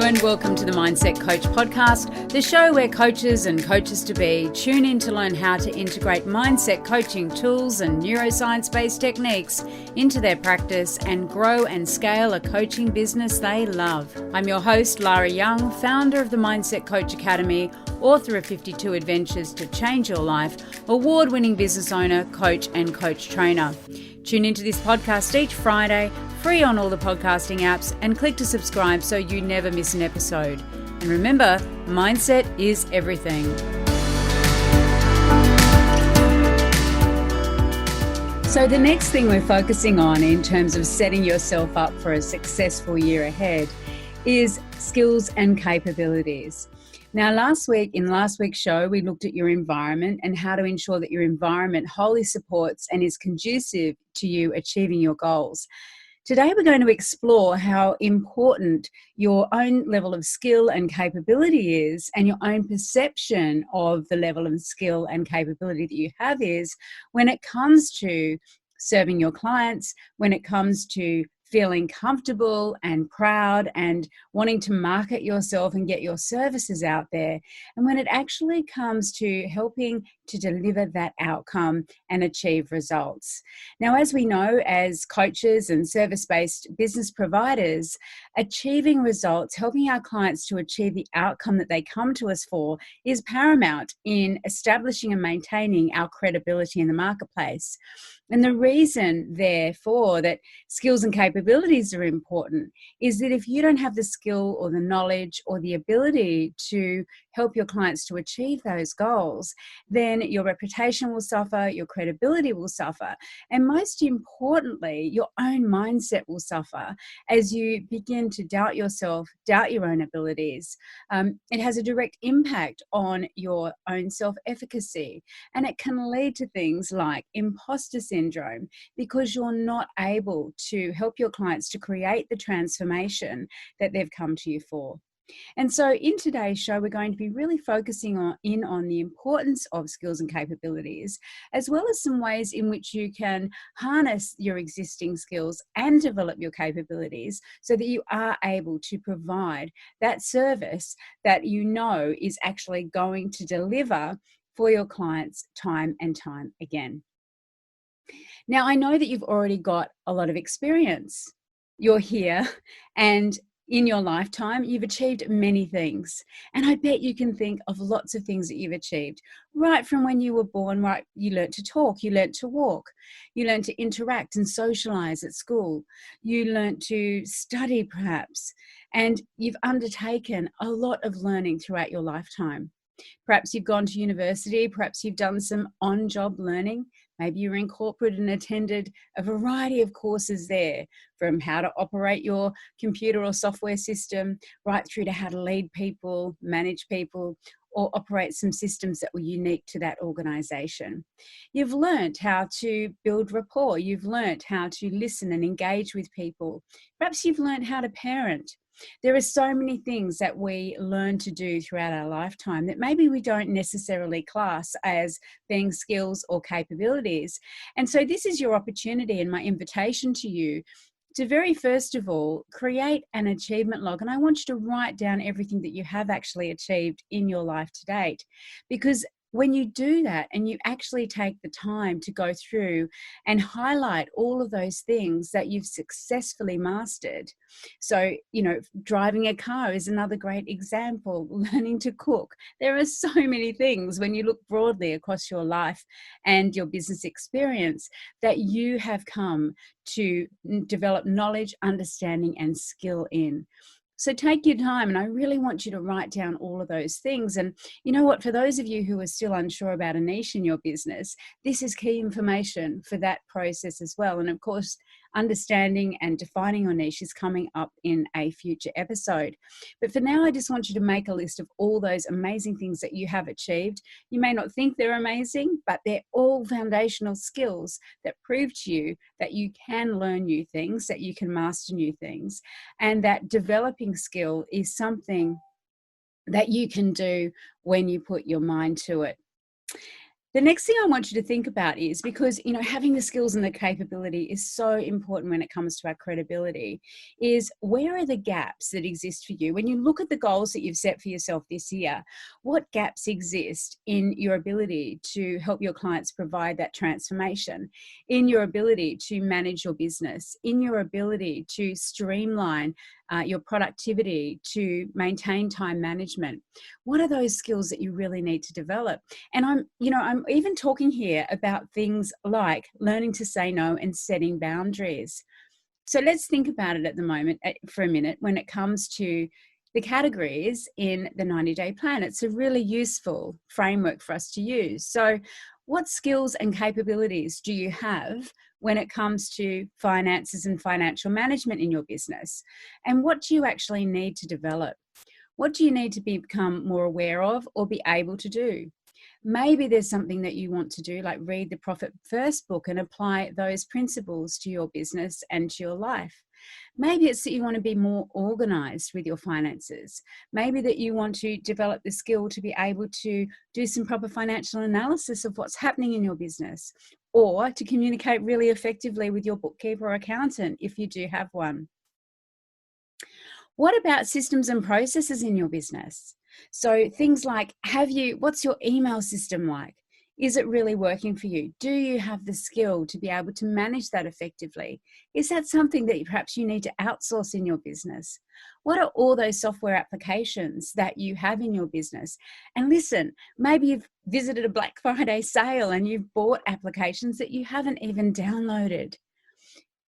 and welcome to the Mindset Coach podcast, the show where coaches and coaches-to-be tune in to learn how to integrate mindset coaching tools and neuroscience-based techniques into their practice and grow and scale a coaching business they love. I'm your host, Lara Young, founder of the Mindset Coach Academy, author of 52 Adventures to Change Your Life, award-winning business owner, coach, and coach trainer. Tune into this podcast each Friday, free on all the podcasting apps, and click to subscribe so you never miss an episode. And remember, mindset is everything. So the next thing we're focusing on in terms of setting yourself up for a successful year ahead is skills and capabilities. Now, in last week's show, we looked at your environment and how to ensure that your environment wholly supports and is conducive to you achieving your goals. Today, we're going to explore how important your own level of skill and capability is, and your own perception of the level of skill and capability that you have is when it comes to serving your clients, when it comes to feeling comfortable and proud and wanting to market yourself and get your services out there, and when it actually comes to helping to deliver that outcome and achieve results. Now, as we know, as coaches and service-based business providers, achieving results, helping our clients to achieve the outcome that they come to us for is paramount in establishing and maintaining our credibility in the marketplace. And the reason, therefore, that skills and capabilities are important is that if you don't have the skill or the knowledge or the ability to help your clients to achieve those goals, then your reputation will suffer, your credibility will suffer, and most importantly, your own mindset will suffer as you begin to doubt yourself, doubt your own abilities. It has a direct impact on your own self-efficacy, and it can lead to things like imposter syndrome because you're not able to help your clients to create the transformation that they've come to you for. And so in today's show, we're going to be really focusing on the importance of skills and capabilities, as well as some ways in which you can harness your existing skills and develop your capabilities so that you are able to provide that service that you know is actually going to deliver for your clients time and time again. Now, I know that you've already got a lot of experience. You're here, and in your lifetime, you've achieved many things. And I bet you can think of lots of things that you've achieved. Right from when you were born, right, you learned to talk, you learned to walk, you learned to interact and socialize at school, you learned to study perhaps, and you've undertaken a lot of learning throughout your lifetime. Perhaps you've gone to university, perhaps you've done some on-job learning. Maybe you were in corporate and attended a variety of courses there, from how to operate your computer or software system, right through to how to lead people, manage people, or operate some systems that were unique to that organization. You've learned how to build rapport. You've learned how to listen and engage with people. Perhaps you've learned how to parent. There are so many things that we learn to do throughout our lifetime that maybe we don't necessarily class as being skills or capabilities. And so this is your opportunity and my invitation to you to very first of all, create an achievement log. And I want you to write down everything that you have actually achieved in your life to date. Because when you do that and you actually take the time to go through and highlight all of those things that you've successfully mastered. So, driving a car is another great example, learning to cook. There are so many things when you look broadly across your life and your business experience that you have come to develop knowledge, understanding, and skill in. So take your time, and I really want you to write down all of those things. And you know what, for those of you who are still unsure about a niche in your business, this is key information for that process as well. And of course, understanding and defining your niche is coming up in a future episode. But for now, I just want you to make a list of all those amazing things that you have achieved. You may not think they're amazing, but they're all foundational skills that prove to you that you can learn new things, that you can master new things, and that developing skill is something that you can do when you put your mind to it. The next thing I want you to think about is, because, having the skills and the capability is so important when it comes to our credibility, is where are the gaps that exist for you? When you look at the goals that you've set for yourself this year, what gaps exist in your ability to help your clients provide that transformation, in your ability to manage your business, in your ability to streamline your productivity, to maintain time management? What are those skills that you really need to develop? And I'm even talking here about things like learning to say no and setting boundaries. So let's think about it at the moment for a minute when it comes to the categories in the 90-day plan. It's a really useful framework for us to use. So what skills and capabilities do you have when it comes to finances and financial management in your business? And what do you actually need to develop? What do you need to become more aware of or be able to do? Maybe there's something that you want to do, like read the Profit First book and apply those principles to your business and to your life. Maybe it's that you want to be more organized with your finances. Maybe that you want to develop the skill to be able to do some proper financial analysis of what's happening in your business, or to communicate really effectively with your bookkeeper or accountant if you do have one. What about systems and processes in your business? So things like, what's your email system like? Is it really working for you? Do you have the skill to be able to manage that effectively? Is that something that perhaps you need to outsource in your business? What are all those software applications that you have in your business? And listen, maybe you've visited a Black Friday sale and you've bought applications that you haven't even downloaded.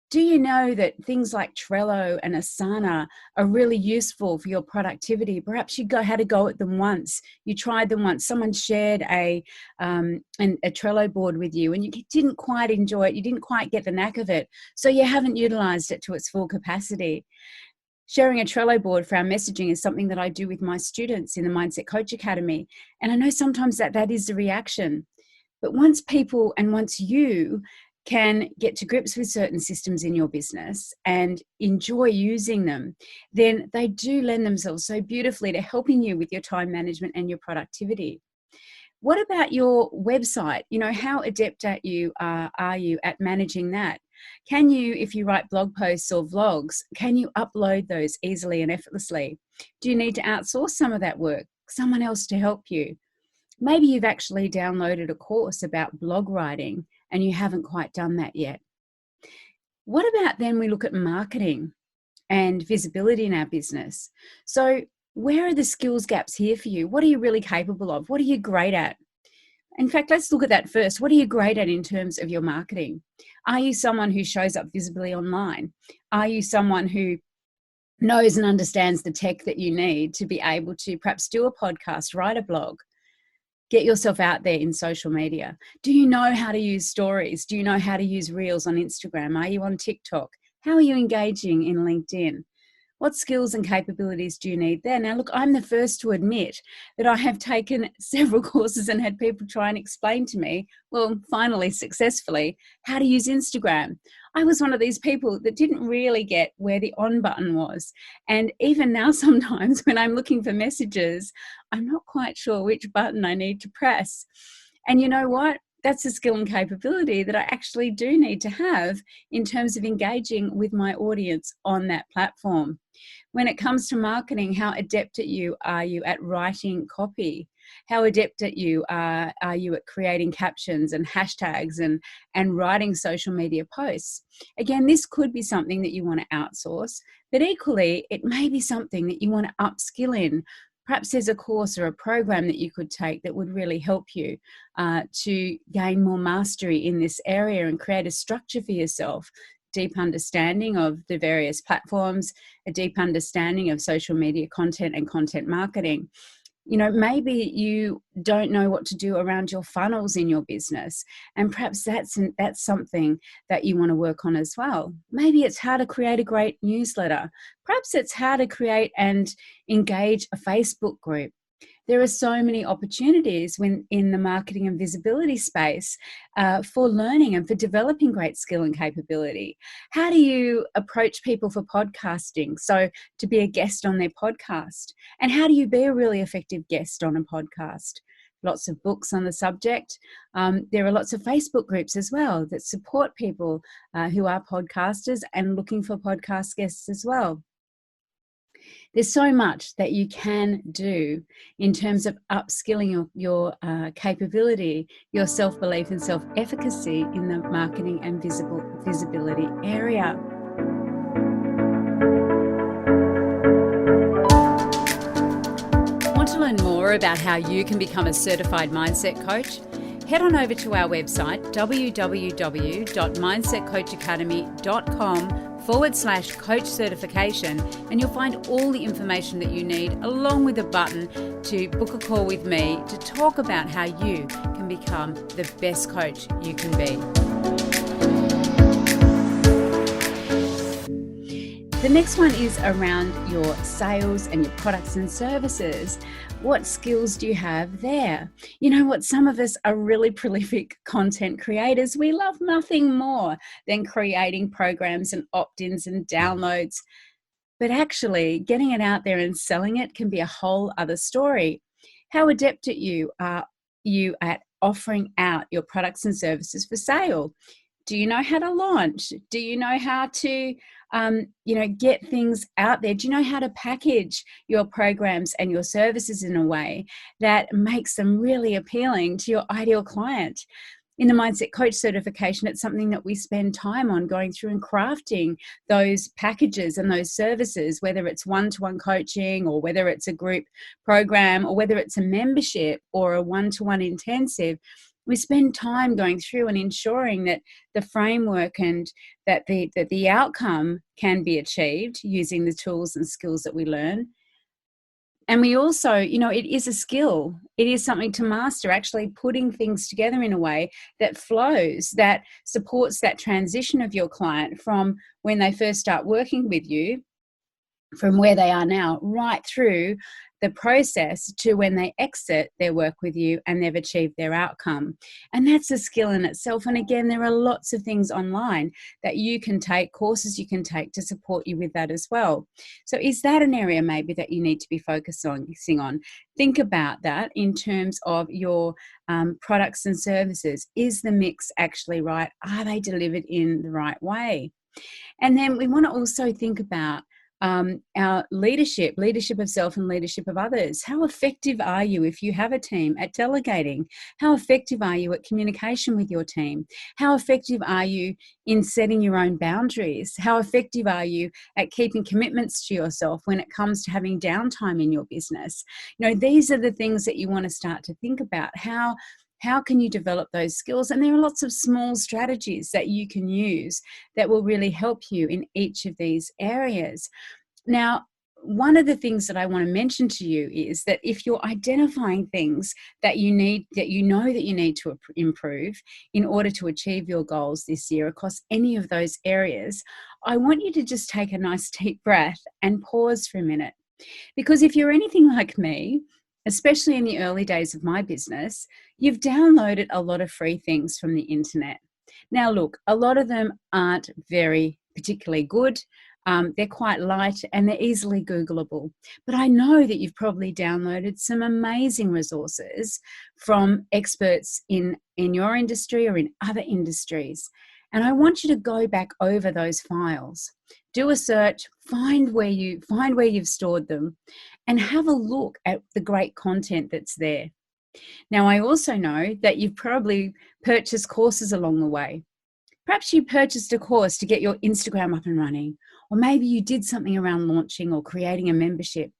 Do you know that things like Trello and Asana are really useful for your productivity? Perhaps you had a go at them once. You tried them once. Someone shared a Trello board with you and you didn't quite enjoy it. You didn't quite get the knack of it. So you haven't utilized it to its full capacity. Sharing a Trello board for our messaging is something that I do with my students in the Mindset Coach Academy. And I know sometimes that is the reaction. But once you can get to grips with certain systems in your business and enjoy using them, then they do lend themselves so beautifully to helping you with your time management and your productivity. What about your website? How adept are you at managing that? Can you, if you write blog posts or vlogs, can you upload those easily and effortlessly? Do you need to outsource some of that work? Someone else to help you? Maybe you've actually downloaded a course about blog writing and you haven't quite done that yet. What about then we look at marketing and visibility in our business? So where are the skills gaps here for you? What are you really capable of? What are you great at? In fact, let's look at that first. What are you great at in terms of your marketing? Are you someone who shows up visibly online? Are you someone who knows and understands the tech that you need to be able to perhaps do a podcast, write a blog? Get yourself out there in social media. Do you know how to use stories? Do you know how to use reels on Instagram? Are you on TikTok? How are you engaging in LinkedIn? What skills and capabilities do you need there? Now, look, I'm the first to admit that I have taken several courses and had people try and explain to me, well, finally, successfully, how to use Instagram. I was one of these people that didn't really get where the on button was. And even now, sometimes when I'm looking for messages, I'm not quite sure which button I need to press. And you know what? That's a skill and capability that I actually do need to have in terms of engaging with my audience on that platform. When it comes to marketing, how adept are you at writing copy? How adept are you at creating captions and hashtags and writing social media posts? Again, this could be something that you want to outsource, but equally, it may be something that you want to upskill in. Perhaps there's a course or a program that you could take that would really help you to gain more mastery in this area and create a structure for yourself. Deep understanding of the various platforms, a deep understanding of social media content and content marketing. Maybe you don't know what to do around your funnels in your business, and perhaps that's something that you want to work on as well. Maybe it's how to create a great newsletter. Perhaps it's how to create and engage a Facebook group. There are so many opportunities in the marketing and visibility space for learning and for developing great skill and capability. How do you approach people for podcasting? So to be a guest on their podcast. And how do you be a really effective guest on a podcast? lots of books on the subject. There are lots of Facebook groups as well that support people who are podcasters and looking for podcast guests as well. There's so much that you can do in terms of upskilling your capability, your self-belief and self-efficacy in the marketing and visibility area. Want to learn more about how you can become a certified mindset coach? Head on over to our website, www.mindsetcoachacademy.com/coach certification, and you'll find all the information that you need, along with a button to book a call with me to talk about how you can become the best coach you can be. The next one is around your sales and your products and services. What skills do you have there? You know what? Some of us are really prolific content creators. We love nothing more than creating programs and opt-ins and downloads. But actually, getting it out there and selling it can be a whole other story. How adept are you at offering out your products and services for sale? Do you know how to launch? Do you know how to get things out there? Do you know how to package your programs and your services in a way that makes them really appealing to your ideal client? In the Mindset Coach certification, it's something that we spend time on going through and crafting those packages and those services, whether it's one-to-one coaching or whether it's a group program or whether it's a membership or a one-to-one intensive. We spend time going through and ensuring that the framework and that the outcome can be achieved using the tools and skills that we learn. And we also, it is a skill. It is something to master, actually putting things together in a way that flows, that supports that transition of your client from when they first start working with you, from where they are now, right through the process to when they exit their work with you and they've achieved their outcome. And that's a skill in itself. And again, there are lots of things online that you can take, courses you can take to support you with that as well. So is that an area maybe that you need to be focusing on? Think about that in terms of your products and services. Is the mix actually right? Are they delivered in the right way? And then we want to also think about our leadership of self and leadership of others. How effective are you if you have a team at delegating? How effective are you at communication with your team? How effective are you in setting your own boundaries? How effective are you at keeping commitments to yourself when it comes to having downtime in your business? These are the things that you want to start to think about. How can you develop those skills? And there are lots of small strategies that you can use that will really help you in each of these areas. Now, one of the things that I want to mention to you is that if you're identifying things that you need to improve in order to achieve your goals this year across any of those areas, I want you to just take a nice deep breath and pause for a minute. Because if you're anything like me, especially in the early days of my business, you've downloaded a lot of free things from the internet. Now, look, a lot of them aren't very particularly good. They're quite light and they're easily Googleable. But I know that you've probably downloaded some amazing resources from experts in your industry or in other industries. And I want you to go back over those files, do a search, find where you've stored them, and have a look at the great content that's there. Now, I also know that you've probably purchased courses along the way. Perhaps you purchased a course to get your Instagram up and running, or maybe you did something around launching or creating a membership.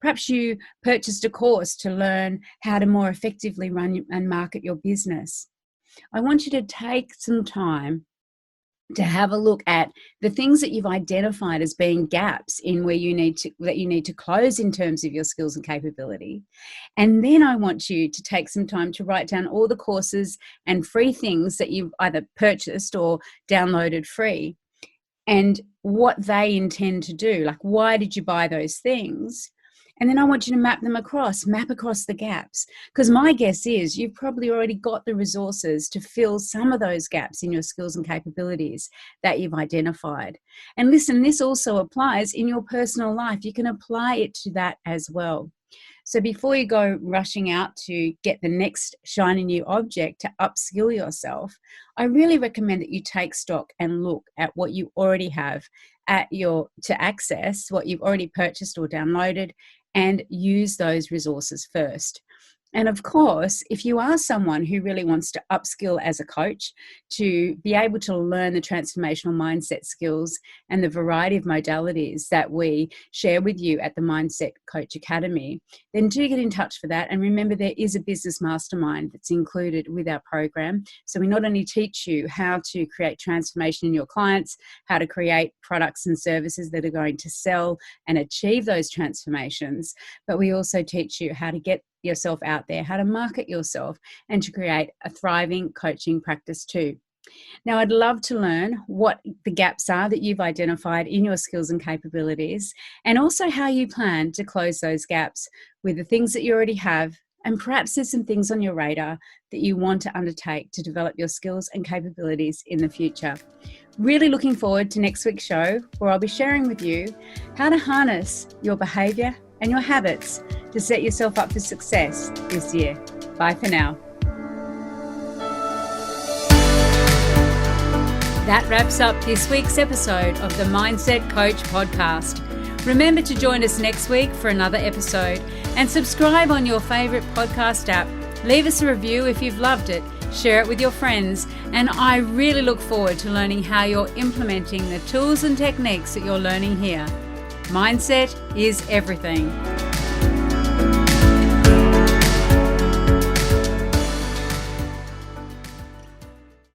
Perhaps you purchased a course to learn how to more effectively run and market your business. I want you to take some time to have a look at the things that you've identified as being gaps in where you need to close in terms of your skills and capability. And then I want you to take some time to write down all the courses and free things that you've either purchased or downloaded free and what they intend to do. Like, why did you buy those things? And then I want you to map across the gaps. Because my guess is you've probably already got the resources to fill some of those gaps in your skills and capabilities that you've identified. And listen, this also applies in your personal life. You can apply it to that as well. So before you go rushing out to get the next shiny new object to upskill yourself, I really recommend that you take stock and look at what you already have to access what you've already purchased or downloaded, and use those resources first. And of course, if you are someone who really wants to upskill as a coach, to be able to learn the transformational mindset skills and the variety of modalities that we share with you at the Mindset Coach Academy, then do get in touch for that. And remember, there is a business mastermind that's included with our program. So we not only teach you how to create transformation in your clients, how to create products and services that are going to sell and achieve those transformations, but we also teach you how to get yourself out there, how to market yourself, and to create a thriving coaching practice too. Now, I'd love to learn what the gaps are that you've identified in your skills and capabilities, and also how you plan to close those gaps with the things that you already have. And perhaps there's some things on your radar that you want to undertake to develop your skills and capabilities in the future. Really looking forward to next week's show, where I'll be sharing with you how to harness your behavior and your habits to set yourself up for success this year. Bye for now. That wraps up this week's episode of the Mindset Coach podcast. Remember to join us next week for another episode, and subscribe on your favorite podcast app. Leave us a review if you've loved it. Share it with your friends, and I really look forward to learning how you're implementing the tools and techniques that you're learning here. Mindset is everything.